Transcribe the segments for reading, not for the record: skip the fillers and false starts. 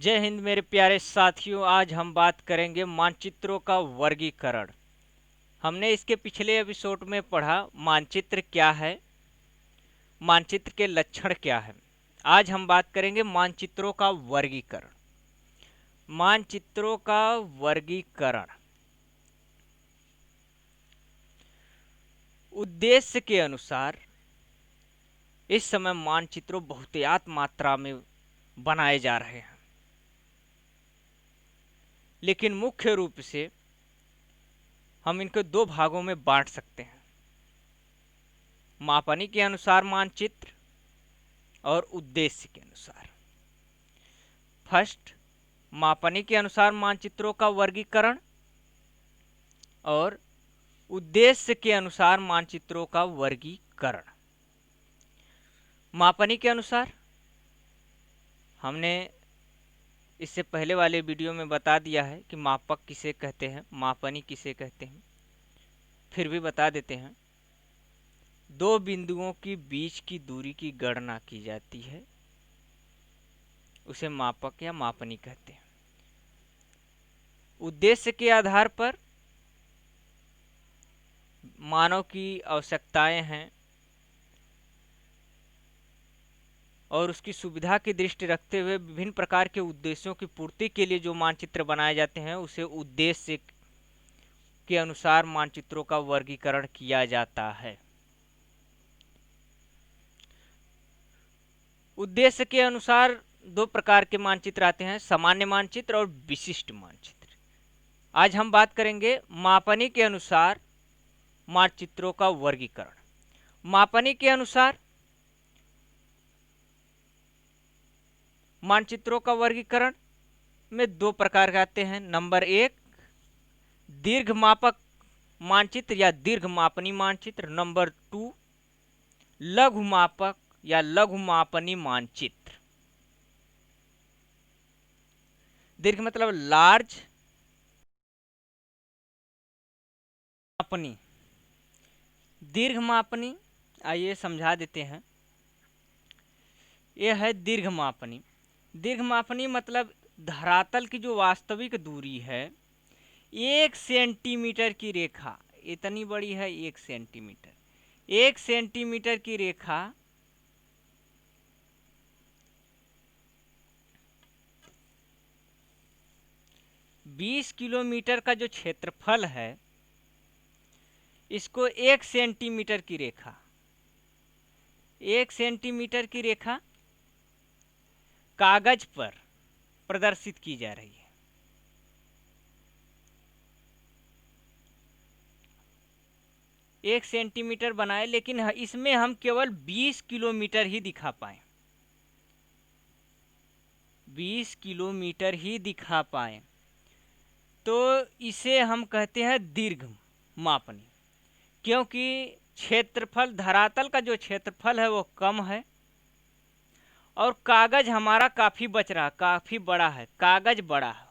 जय हिंद मेरे प्यारे साथियों। आज हम बात करेंगे मानचित्रों का वर्गीकरण। हमने इसके पिछले एपिसोड में पढ़ा मानचित्र क्या है, मानचित्र के लक्षण क्या है। आज हम बात करेंगे मानचित्रों का वर्गीकरण। मानचित्रों का वर्गीकरण उद्देश्य के अनुसार इस समय मानचित्रों बहुतायत मात्रा में बनाए जा रहे हैं, लेकिन मुख्य रूप से हम इनको दो भागों में बांट सकते हैं, मापनी के अनुसार मानचित्र और उद्देश्य के अनुसार। फर्स्ट, मापनी के अनुसार मानचित्रों का वर्गीकरण और उद्देश्य के अनुसार मानचित्रों का वर्गीकरण। मापनी के अनुसार हमने इससे पहले वाले वीडियो में बता दिया है कि मापक किसे कहते हैं, मापनी किसे कहते हैं। फिर भी बता देते हैं। दो बिंदुओं के बीच की दूरी की गणना की जाती है, उसे मापक या मापनी कहते हैं। उद्देश्य के आधार पर मानव की आवश्यकताएं हैं और उसकी सुविधा की दृष्टि रखते हुए विभिन्न प्रकार के उद्देश्यों की पूर्ति के लिए जो मानचित्र बनाए जाते हैं उसे उद्देश्य के अनुसार मानचित्रों का वर्गीकरण किया जाता है। उद्देश्य के अनुसार दो प्रकार के मानचित्र आते हैं, सामान्य मानचित्र और विशिष्ट मानचित्र। आज हम बात करेंगे मापनी के अनुसार मानचित्रों का वर्गीकरण। मापनी के अनुसार मानचित्रों का वर्गीकरण में दो प्रकार के आते हैं। नंबर एक, दीर्घ मापक मानचित्र या दीर्घ मापनी मानचित्र। नंबर टू, लघु मापक या लघु मापनी मानचित्र। दीर्घ मतलब लार्ज मापनी, दीर्घ मापनी। आइए समझा देते हैं। यह है दीर्घ मापनी। दीर्घ मापनी मतलब धरातल की जो वास्तविक दूरी है 1 सेंटीमीटर की रेखा, इतनी बड़ी है 1 सेंटीमीटर। 1 सेंटीमीटर की रेखा बीस किलोमीटर का जो क्षेत्रफल है, इसको 1 सेंटीमीटर की रेखा, 1 सेंटीमीटर की रेखा कागज पर प्रदर्शित की जा रही है। एक सेंटीमीटर बनाए, लेकिन इसमें हम केवल 20 किलोमीटर ही दिखा पाए, 20 किलोमीटर ही दिखा पाए, तो इसे हम कहते हैं दीर्घ मापनी। क्योंकि क्षेत्रफल, धरातल का जो क्षेत्रफल है वो कम है और कागज हमारा काफी बच रहा, काफी बड़ा है, कागज बड़ा है,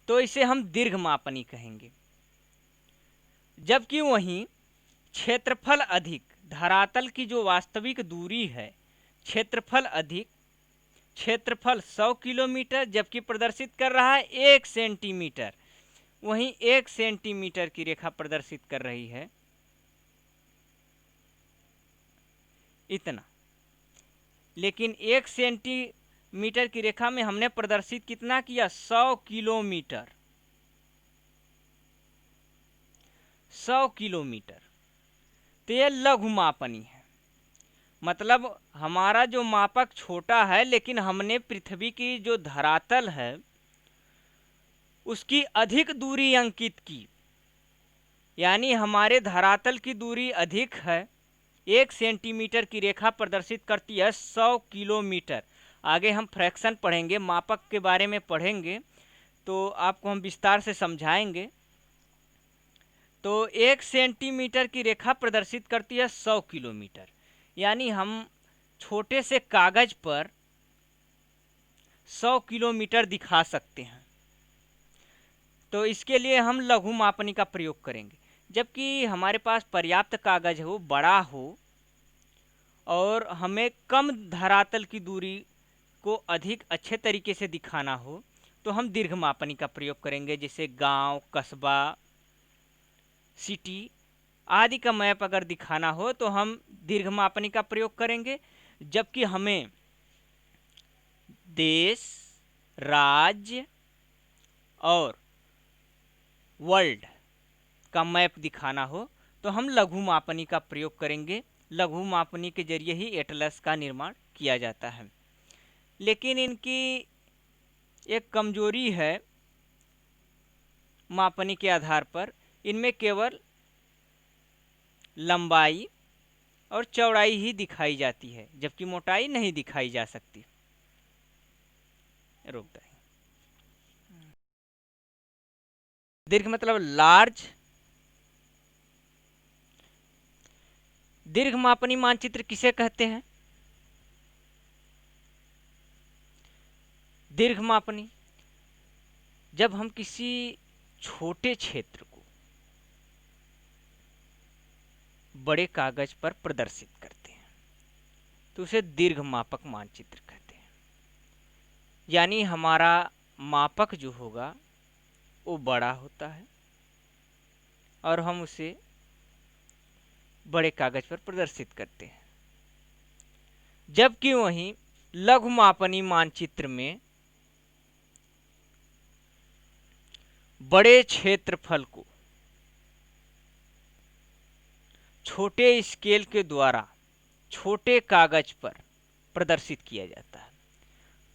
तो इसे हम दीर्घ मापनी कहेंगे। जबकि वहीं क्षेत्रफल अधिक, धरातल की जो वास्तविक दूरी है, क्षेत्रफल अधिक, क्षेत्रफल 100 किलोमीटर जबकि प्रदर्शित कर रहा है 1 सेंटीमीटर, वहीं 1 सेंटीमीटर की रेखा प्रदर्शित कर रही है इतना, लेकिन 1 सेंटीमीटर की रेखा में हमने प्रदर्शित कितना किया, 100 किलोमीटर, 100 किलोमीटर। तो यह लघु मापनी है। मतलब हमारा जो मापक छोटा है, लेकिन हमने पृथ्वी की जो धरातल है उसकी अधिक दूरी अंकित की, यानी हमारे धरातल की दूरी अधिक है। 1 सेंटीमीटर की रेखा प्रदर्शित करती है 100 किलोमीटर। आगे हम फ्रैक्शन पढ़ेंगे, मापक के बारे में पढ़ेंगे, तो आपको हम विस्तार से समझाएंगे। तो 1 सेंटीमीटर की रेखा प्रदर्शित करती है 100 किलोमीटर, यानी हम छोटे से कागज पर 100 किलोमीटर दिखा सकते हैं। तो इसके लिए हम लघु मापनी का प्रयोग करेंगे। जबकि हमारे पास पर्याप्त कागज हो, बड़ा हो और हमें कम धरातल की दूरी को अधिक अच्छे तरीके से दिखाना हो तो हम दीर्घ मापनी का प्रयोग करेंगे। जैसे गांव, कस्बा, सिटी आदि का मैप अगर दिखाना हो तो हम दीर्घ मापनी का प्रयोग करेंगे। जबकि हमें देश, राज्य और वर्ल्ड का मैप दिखाना हो तो हम लघु मापनी का प्रयोग करेंगे। लघु मापनी के जरिए ही एटलस का निर्माण किया जाता है। लेकिन इनकी एक कमजोरी है, मापनी के आधार पर इनमें केवल लंबाई और चौड़ाई ही दिखाई जाती है, जबकि मोटाई नहीं दिखाई जा सकती। रोक दें। दीर्घ मतलब लार्ज। दीर्घ मापनी मानचित्र किसे कहते हैं? दीर्घ मापनी जब हम किसी छोटे क्षेत्र को बड़े कागज पर प्रदर्शित करते हैं तो उसे दीर्घ मापक मानचित्र कहते हैं। यानी हमारा मापक जो होगा वो बड़ा होता है और हम उसे बड़े कागज पर प्रदर्शित करते हैं। जबकि वहीं लघु मापनी मानचित्र में बड़े क्षेत्रफल को छोटे स्केल के द्वारा छोटे कागज पर प्रदर्शित किया जाता है,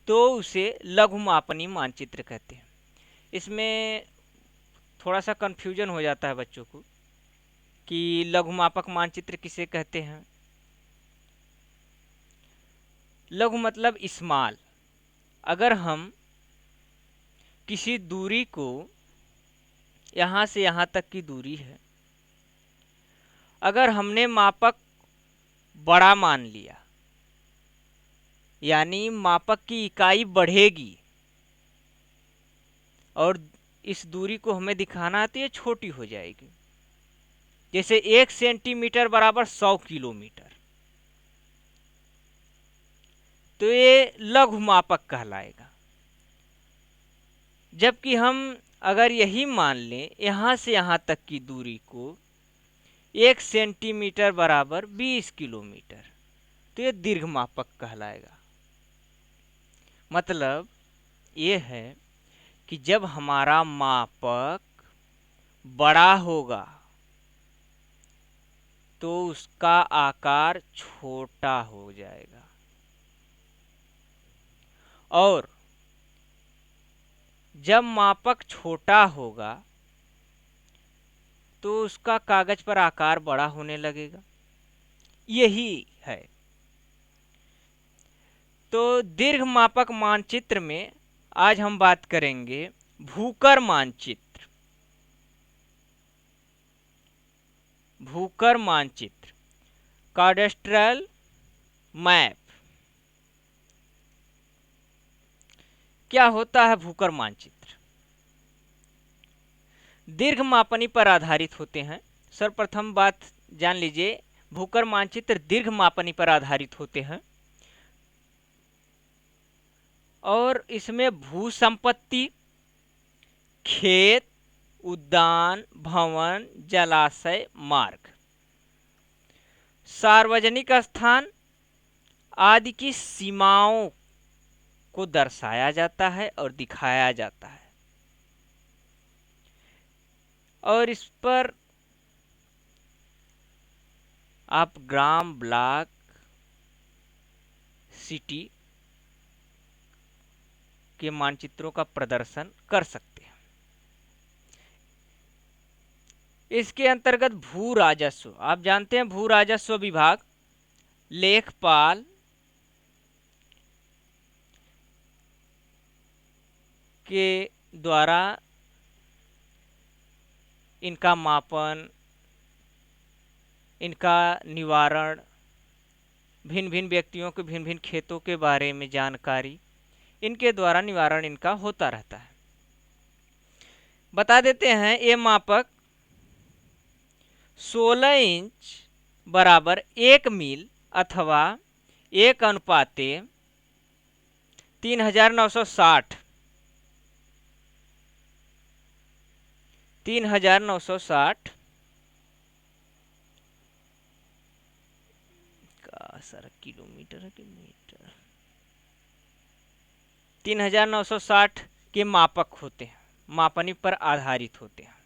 तो उसे लघु मापनी मानचित्र कहते हैं। इसमें थोड़ा सा कन्फ्यूजन हो जाता है बच्चों को कि लघु मापक मानचित्र किसे कहते हैं। लघु मतलब स्मॉल। अगर हम किसी दूरी को, यहाँ से यहाँ तक की दूरी है, अगर हमने मापक बड़ा मान लिया यानी मापक की इकाई बढ़ेगी और इस दूरी को हमें दिखाना है तो ये छोटी हो जाएगी। जैसे 1 सेंटीमीटर बराबर 100 किलोमीटर, तो ये लघु मापक कहलाएगा। जबकि हम अगर यही मान लें यहाँ से यहाँ तक की दूरी को 1 सेंटीमीटर बराबर 20 किलोमीटर, तो ये दीर्घ मापक कहलाएगा। मतलब ये है कि जब हमारा मापक बड़ा होगा तो उसका आकार छोटा हो जाएगा, और जब मापक छोटा होगा तो उसका कागज पर आकार बड़ा होने लगेगा। यही है। तो दीर्घ मापक मानचित्र में आज हम बात करेंगे भूकर मानचित्र। भूकर मानचित्र, काडस्ट्रल मैप। क्या होता है भूकर मानचित्र? दीर्घ मापनी पर आधारित होते हैं। सर्वप्रथम बात जान लीजिए, भूकर मानचित्र दीर्घ मापनी पर आधारित होते हैं और इसमें भू संपत्ति, खेत, उद्यान, भवन, जलाशय, मार्ग, सार्वजनिक स्थान आदि की सीमाओं को दर्शाया जाता है और दिखाया जाता है। और इस पर आप ग्राम, ब्लॉक, सिटी के मानचित्रों का प्रदर्शन कर सकते हैं। इसके अंतर्गत भू राजस्व, आप जानते हैं भू राजस्व विभाग लेखपाल के द्वारा इनका मापन, इनका निवारण, भिन्न भिन्न व्यक्तियों के भिन्न भिन्न खेतों के बारे में जानकारी, इनके द्वारा निवारण इनका होता रहता है। बता देते हैं ये मापक 16 इंच बराबर 1 मील अथवा 1 अनुपाते 3960 3960 का सर किलोमीटर है कि मीटर। 3960 के मापक होते हैं, मापनी पर आधारित होते हैं।